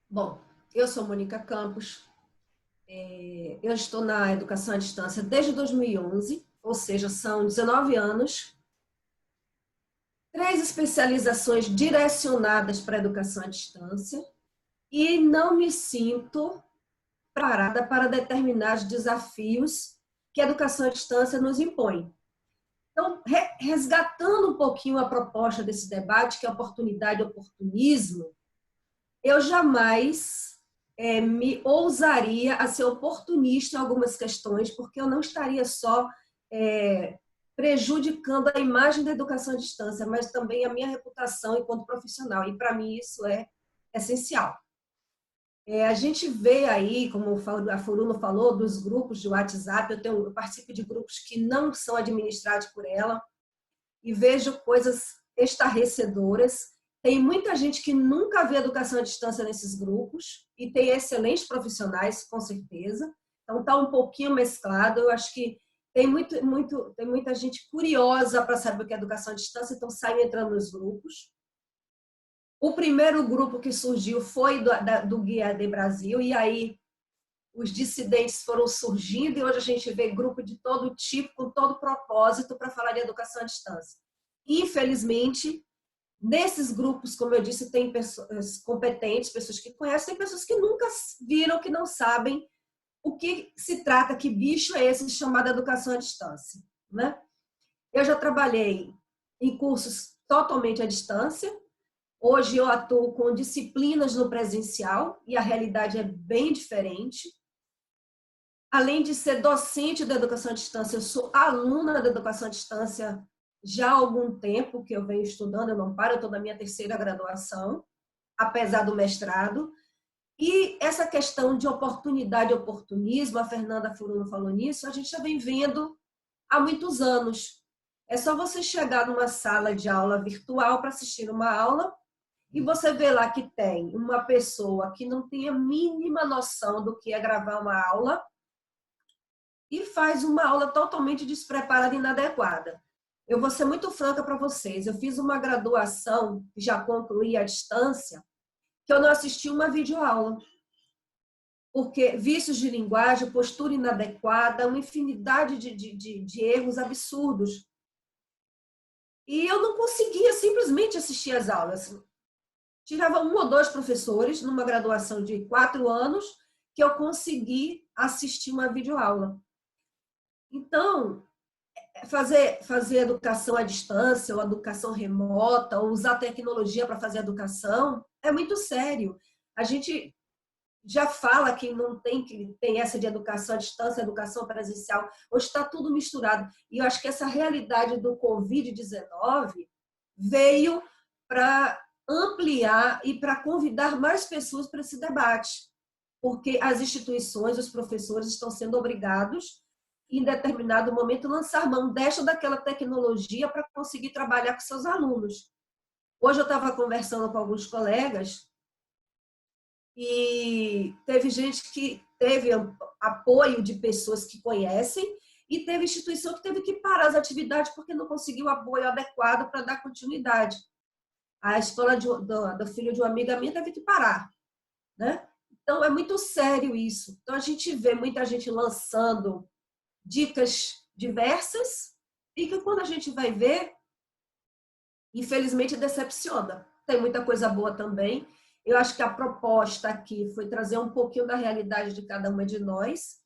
[SPEAKER 8] Bom, eu sou Mônica Campos, eu estou na educação à distância desde 2011, ou seja, são 19 anos, 3 especializações direcionadas para a educação à distância e não me sinto preparada para determinados desafios que a educação à distância nos impõe. Então, resgatando um pouquinho a proposta desse debate, que é oportunidade e oportunismo, eu jamais me ousaria a ser oportunista em algumas questões, porque eu não estaria só prejudicando a imagem da educação à distância, mas também a minha reputação enquanto profissional. E, para mim, isso é essencial. A gente vê aí, como a Furuno falou, dos grupos de WhatsApp. Eu participo de grupos que não são administrados por ela e vejo coisas estarrecedoras. Tem muita gente que nunca vê educação à distância nesses grupos e tem excelentes profissionais, com certeza. Então, está um pouquinho mesclado. Eu acho que tem muita gente curiosa para saber o que é educação à distância, então saem entrando nos grupos. O primeiro grupo que surgiu foi do Guia EAD Brasil, e aí os dissidentes foram surgindo, e hoje a gente vê grupo de todo tipo, com todo propósito, para falar de educação à distância. Infelizmente, nesses grupos, como eu disse, tem pessoas competentes, pessoas que conhecem, tem pessoas que nunca viram, que não sabem o que se trata, que bicho é esse chamado educação à distância, né? Eu já trabalhei em cursos totalmente à distância. Hoje eu atuo com disciplinas no presencial e a realidade é bem diferente. Além de ser docente da educação à distância, eu sou aluna da educação à distância já há algum tempo que eu venho estudando, eu não paro, eu estou na minha 3ª graduação, apesar do mestrado. E essa questão de oportunidade e oportunismo, a Fernanda Furuno falou nisso, a gente já vem vendo há muitos anos. É só você chegar numa sala de aula virtual para assistir uma aula e você vê lá que tem uma pessoa que não tem a mínima noção do que é gravar uma aula e faz uma aula totalmente despreparada e inadequada. Eu vou ser muito franca para vocês. Eu fiz uma graduação, já concluí à distância, que eu não assisti uma videoaula. Porque vícios de linguagem, postura inadequada, uma infinidade de erros absurdos. E eu não conseguia simplesmente assistir às aulas. Tirava 1 ou 2 professores numa graduação de 4 anos que eu consegui assistir uma videoaula. Então, fazer educação à distância, ou educação remota, ou usar tecnologia para fazer educação, é muito sério. A gente já fala que não tem essa de educação à distância, educação presencial. Hoje está tudo misturado. E eu acho que essa realidade do Covid-19 veio para ampliar e para convidar mais pessoas para esse debate. Porque as instituições, os professores estão sendo obrigados, em determinado momento, lançar mão daquela tecnologia para conseguir trabalhar com seus alunos. Hoje eu estava conversando com alguns colegas e teve gente que teve apoio de pessoas que conhecem e teve instituição que teve que parar as atividades porque não conseguiu apoio adequado para dar continuidade. A escola do filho de uma amiga minha teve que parar, né? Então, é muito sério isso. Então, a gente vê muita gente lançando dicas diversas e que quando a gente vai ver, infelizmente decepciona. Tem muita coisa boa também. Eu acho que a proposta aqui foi trazer um pouquinho da realidade de cada uma de nós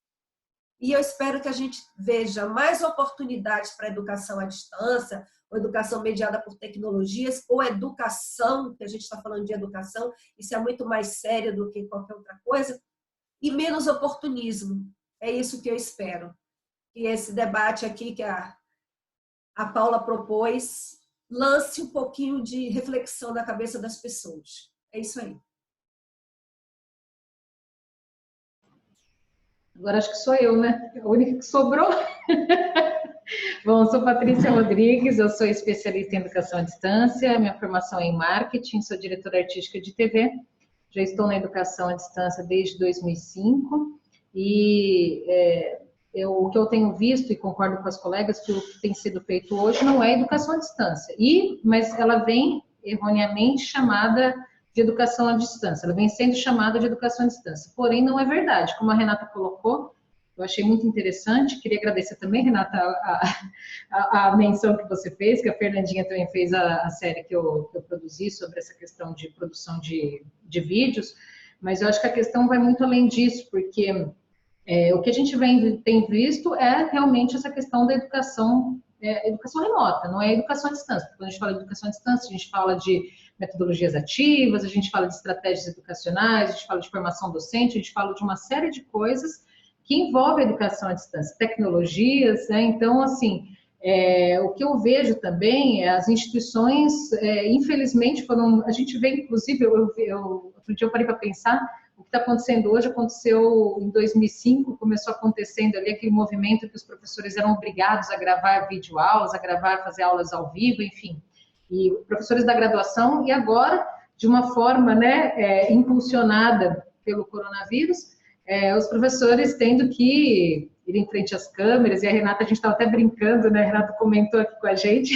[SPEAKER 8] e eu espero que a gente veja mais oportunidades para a educação à distância, ou educação mediada por tecnologias, ou educação, que a gente está falando de educação, isso é muito mais sério do que qualquer outra coisa, e menos oportunismo. É isso que eu espero. Que esse debate aqui que a Paula propôs lance um pouquinho de reflexão na cabeça das pessoas. É isso aí.
[SPEAKER 6] Agora acho que sou eu, né? A única que sobrou. Bom, eu sou Patrícia Rodrigues, eu sou especialista em educação à distância, minha formação é em marketing, sou diretora artística de TV, já estou na educação à distância desde 2005 e o que eu tenho visto e concordo com as colegas que o que tem sido feito hoje não é educação à distância, mas ela vem erroneamente chamada de educação à distância, ela vem sendo chamada de educação à distância, porém não é verdade, como a Renata colocou, eu achei muito interessante, queria agradecer também, Renata, a menção que você fez, que a Fernandinha também fez a série que eu produzi sobre essa questão de produção de vídeos, mas eu acho que a questão vai muito além disso, porque o que a gente tem visto é realmente essa questão da educação remota, não é educação à distância. Quando a gente fala de educação à distância, a gente fala de metodologias ativas, a gente fala de estratégias educacionais, a gente fala de formação docente, a gente fala de uma série de coisas que envolve a educação à distância, tecnologias, né? Então, assim, o que eu vejo também é as instituições, infelizmente, a gente vê, inclusive, outro dia eu parei para pensar, o que está acontecendo hoje aconteceu em 2005, começou acontecendo ali aquele movimento que os professores eram obrigados a gravar videoaulas, fazer aulas ao vivo, enfim. E professores da graduação, e agora, de uma forma, né, impulsionada pelo coronavírus, os professores tendo que ir em frente às câmeras, e a Renata, a gente estava até brincando, né, a Renata comentou aqui com a gente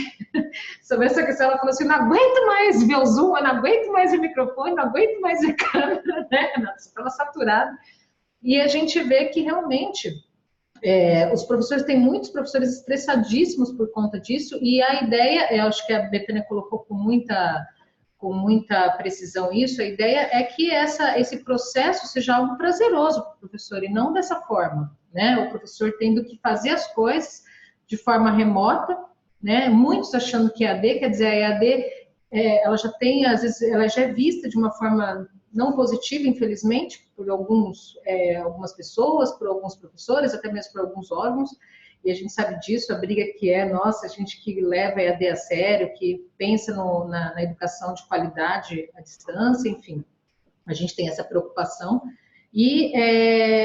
[SPEAKER 6] sobre essa questão, ela falou assim, não aguento mais ver o Zoom, eu não aguento mais o microfone, não aguento mais ver câmera, né, Renata, você estava saturada. E a gente vê que realmente os professores, tem muitos professores estressadíssimos por conta disso, e a ideia, eu acho que a Betânia colocou com muita precisão isso, a ideia é que esse processo seja algo prazeroso para o professor, e não dessa forma, né? O professor tendo que fazer as coisas de forma remota, né? Muitos achando que EAD, quer dizer, a EAD, ela já tem, às vezes, ela já é vista de uma forma não positiva, infelizmente, por algumas pessoas, por alguns professores, até mesmo por alguns órgãos, e a gente sabe disso, a briga que nossa, a gente que leva a EAD a sério, que pensa na educação de qualidade à distância, enfim, a gente tem essa preocupação, e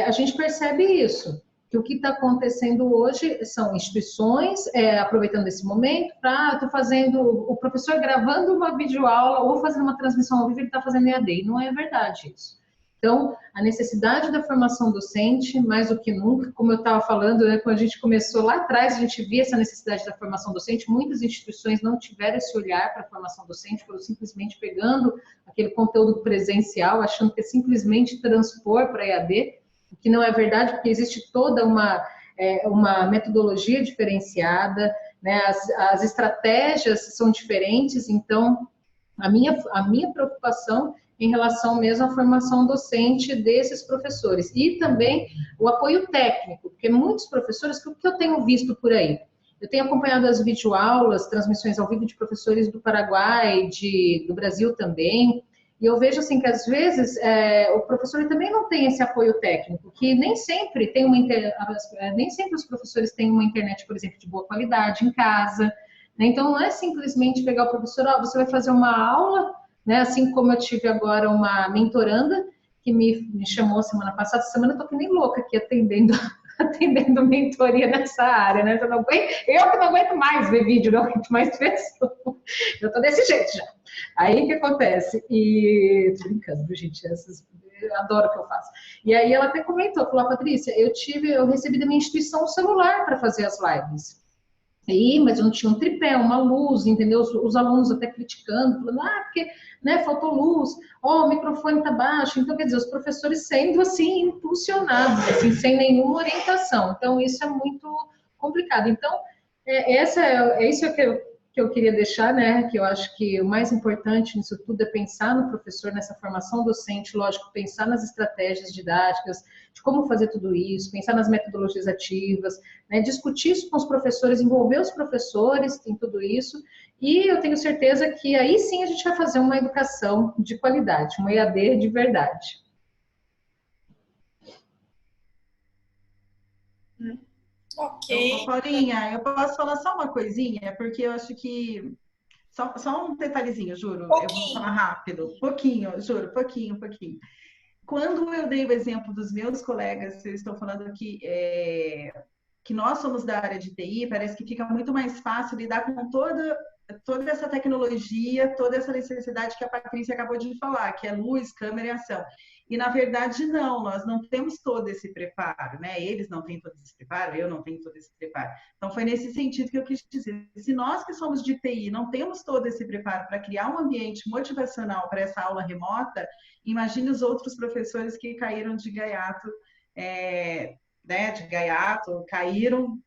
[SPEAKER 6] a gente percebe isso, que o que está acontecendo hoje são instituições aproveitando esse momento para estou fazendo, o professor gravando uma videoaula ou fazendo uma transmissão ao vivo, ele está fazendo EAD, e não é verdade isso. Então, a necessidade da formação docente, mais do que nunca, como eu estava falando, né, quando a gente começou lá atrás, a gente via essa necessidade da formação docente, muitas instituições não tiveram esse olhar para a formação docente, foram simplesmente pegando aquele conteúdo presencial, achando que é simplesmente transpor para EAD, o que não é verdade, porque existe toda uma metodologia diferenciada, né, as estratégias são diferentes, então, a minha preocupação em relação mesmo à formação docente desses professores. E também o apoio técnico, porque muitos professores, o que eu tenho visto por aí? Eu tenho acompanhado as videoaulas, transmissões ao vivo de professores do Paraguai, do Brasil também, e eu vejo assim que às vezes o professor também não tem esse apoio técnico, que nem sempre nem sempre os professores têm uma internet, por exemplo, de boa qualidade em casa, né? Então não é simplesmente pegar o professor, você vai fazer uma aula, né? Assim como eu tive agora uma mentoranda que me chamou semana passada, semana eu tô que nem louca aqui atendendo mentoria nessa área, né? Eu que não aguento mais ver vídeo, não aguento mais ver som. Eu tô desse jeito já. Aí o que acontece? E tô brincando, gente, eu adoro o que eu faço. E aí ela até comentou, falou, Patrícia, eu recebi da minha instituição um celular para fazer as lives. Mas eu não tinha um tripé, uma luz, entendeu? Os alunos até criticando, falando, porque, né, faltou luz, o microfone tá baixo. Então, quer dizer, os professores sendo, assim, impulsionados, assim, sem nenhuma orientação. Então, isso é muito complicado. Então, isso que eu queria deixar, né, que eu acho que o mais importante nisso tudo é pensar no professor, nessa formação docente, lógico, pensar nas estratégias didáticas, de como fazer tudo isso, pensar nas metodologias ativas, né, discutir isso com os professores, envolver os professores em tudo isso, e eu tenho certeza que aí sim a gente vai fazer uma educação de qualidade, uma EAD de verdade.
[SPEAKER 1] Ok.
[SPEAKER 5] Paulinha, eu posso falar só uma coisinha, porque eu acho que só um detalhezinho, juro.
[SPEAKER 1] Pouquinho.
[SPEAKER 5] Eu vou falar rápido, pouquinho, juro, pouquinho. Quando eu dei o exemplo dos meus colegas, eu estou falando aqui que nós somos da área de TI, parece que fica muito mais fácil lidar com toda essa tecnologia, toda essa necessidade que a Patrícia acabou de falar, que é luz, câmera e ação. E, na verdade, não, nós não temos todo esse preparo, né? Eles não têm todo esse preparo, eu não tenho todo esse preparo. Então, foi nesse sentido que eu quis dizer. Se nós que somos de TI não temos todo esse preparo para criar um ambiente motivacional para essa aula remota, imagine os outros professores que caíram de gaiato, caíram,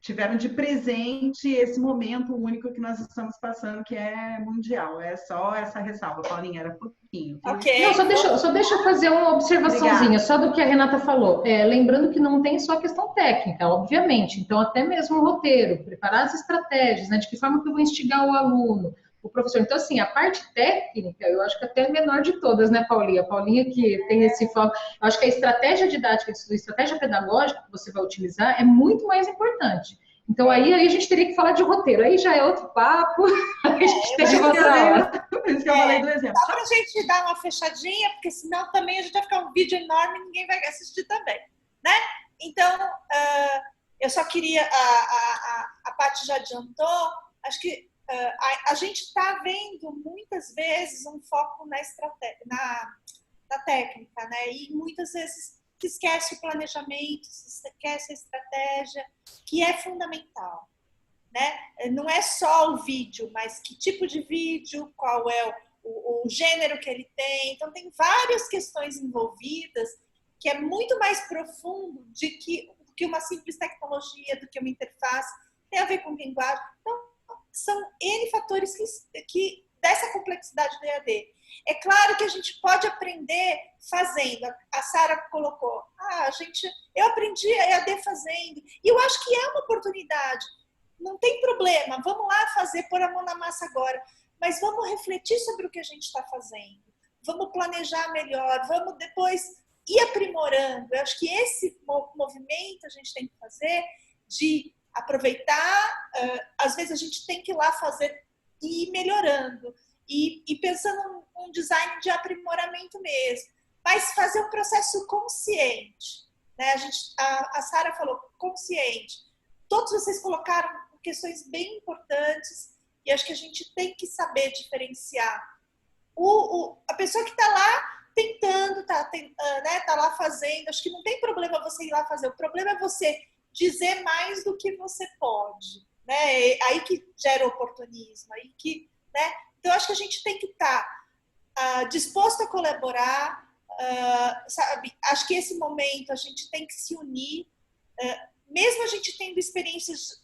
[SPEAKER 5] tiveram de presente esse momento único que nós estamos passando, que é mundial. É só essa ressalva, Paulinha, era pouquinho.
[SPEAKER 1] Ok.
[SPEAKER 6] Não, só deixa eu fazer uma observaçãozinha,
[SPEAKER 5] Obrigada.
[SPEAKER 6] só do que a Renata falou. Lembrando que não tem só a questão técnica, obviamente. Então, até mesmo o roteiro, preparar as estratégias, né? De que forma que eu vou instigar o aluno, o professor. Então, assim, a parte técnica, eu acho que até é a menor de todas, né, Paulinha? Paulinha que tem esse foco. Eu acho que a estratégia didática, a estratégia pedagógica que você vai utilizar é muito mais importante. Então, aí a gente teria que falar de roteiro. Aí já é outro papo. A gente tem que voltar.
[SPEAKER 5] Por isso que eu falei do exemplo.
[SPEAKER 1] Só para a gente dar uma fechadinha, porque senão também a gente vai ficar um vídeo enorme e ninguém vai assistir também, né? Então, eu só queria, a Paty já adiantou, acho que a gente está vendo muitas vezes um foco na técnica, né? E muitas vezes se esquece o planejamento, se esquece a estratégia, que é fundamental, né? Não é só o vídeo, mas que tipo de vídeo, qual é o gênero que ele tem. Então, tem várias questões envolvidas que é muito mais profundo do que uma simples tecnologia, do que uma interface. Tem a ver com linguagem. Então, são N fatores que dessa complexidade do EAD. É claro que a gente pode aprender fazendo. A Sara colocou, eu aprendi a EAD fazendo. E eu acho que é uma oportunidade. Não tem problema, vamos lá pôr a mão na massa agora. Mas vamos refletir sobre o que a gente está fazendo. Vamos planejar melhor, vamos depois ir aprimorando. Eu acho que esse movimento a gente tem que fazer de aproveitar. Às vezes a gente tem que ir lá fazer e ir melhorando. E pensando num design de aprimoramento mesmo. Mas fazer um processo consciente. Né? A Sara falou consciente. Todos vocês colocaram questões bem importantes e acho que a gente tem que saber diferenciar a pessoa que está lá tentando, tá lá fazendo. Acho que não tem problema você ir lá fazer. O problema é você dizer mais do que você pode, né? É aí que gera oportunismo, aí que, né? Então acho que a gente tem que estar disposto a colaborar, sabe? Acho que esse momento a gente tem que se unir. Mesmo a gente tendo experiências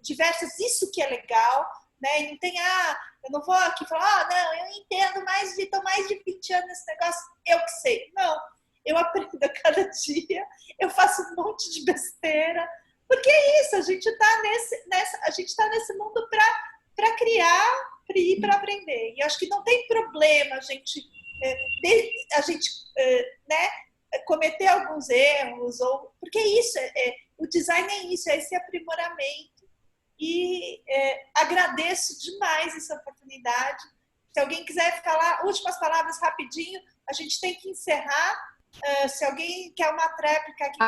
[SPEAKER 1] diversas, isso que é legal, né? E não tem, eu não vou aqui falar, não, eu entendo estou mais de 20 anos nesse negócio, eu que sei. Não, eu aprendo a cada dia, eu faço um monte de besteira, porque é isso, a gente está nesse mundo para criar e para aprender. E acho que não tem problema a gente né, cometer alguns erros, porque é isso, o design é isso, é esse aprimoramento. E agradeço demais essa oportunidade. Se alguém quiser falar últimas palavras rapidinho, a gente tem que encerrar. Se alguém quer uma tréplica aqui...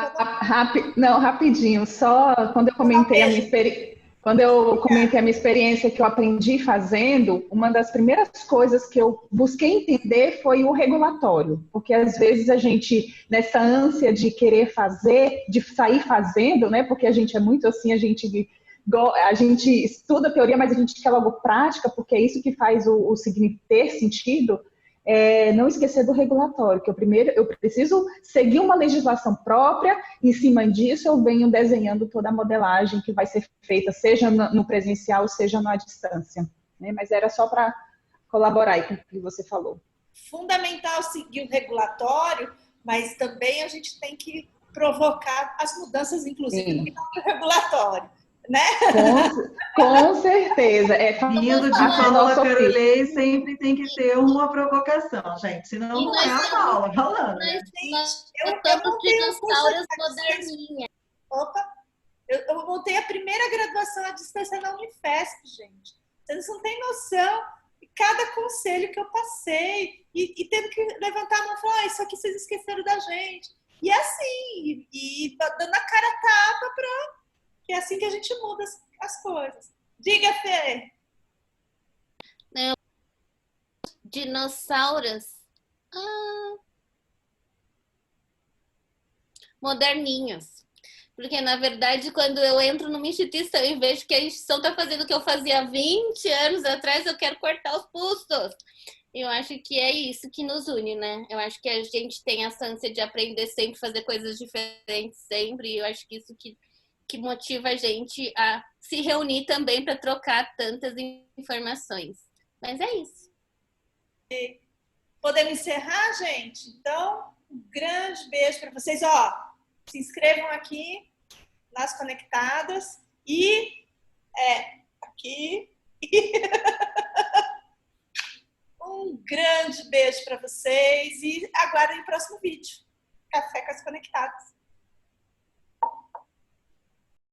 [SPEAKER 3] Não, rapidinho. Só quando eu comentei a minha experiência... Quando eu comentei a minha experiência que eu aprendi fazendo, uma das primeiras coisas que eu busquei entender foi o regulatório, porque às vezes a gente, nessa ânsia de querer fazer, de sair fazendo, né, porque a gente é muito assim, a gente estuda teoria, mas a gente quer logo prática, porque é isso que faz o ter sentido. Não esquecer do regulatório, que eu preciso seguir uma legislação própria, em cima disso eu venho desenhando toda a modelagem que vai ser feita, seja no presencial, seja à distância. Né? Mas era só para colaborar aí com o que você falou.
[SPEAKER 1] Fundamental seguir o regulatório, mas também a gente tem que provocar as mudanças, inclusive, no regulatório. Né?
[SPEAKER 3] Com certeza.
[SPEAKER 5] Vindo de Paola Carolei, sempre tem que ter uma provocação, gente. Senão não é a Paola falando.
[SPEAKER 2] Eu estamos dinossauros moderninhas.
[SPEAKER 1] Opa! Eu montei a primeira graduação à distância na Unifesp, gente. Vocês não têm noção de cada conselho que eu passei e tendo que levantar a mão e falar, isso aqui vocês esqueceram da gente. E assim, e dando a cara a tapa que é assim que a gente muda as coisas. Diga, Fê!
[SPEAKER 2] Dinossauros moderninhos. Porque, na verdade, quando eu entro numa instituição e vejo que a instituição está fazendo o que eu fazia 20 anos atrás, eu quero cortar os pulsos. Eu acho que é isso que nos une, né? Eu acho que a gente tem essa ânsia de aprender sempre, fazer coisas diferentes sempre. E eu acho que isso que motiva a gente a se reunir também para trocar tantas informações. Mas é isso.
[SPEAKER 1] Podemos encerrar, gente? Então, um grande beijo para vocês. Se inscrevam aqui nas Conectadas e aqui. Um grande beijo para vocês e aguardem o próximo vídeo. Café com as Conectadas.